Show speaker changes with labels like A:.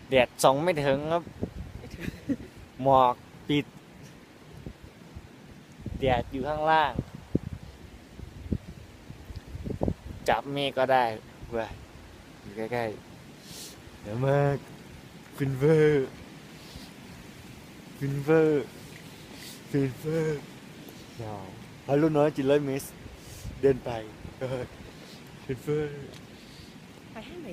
A: แดดส่องไม่ถึงครับหมอกปิดแดดอยู่ข้างล่างจับเมฆก็ได้เว้ยอยู่ใกล้ๆเดี๋ยวมากฟินเวอร์ฟินเวอร์ฟินเวอร์ยาวฮัลโหลน้อยจิ100 เมตรเดินไปฟินเวอร์
B: ไปทางไหน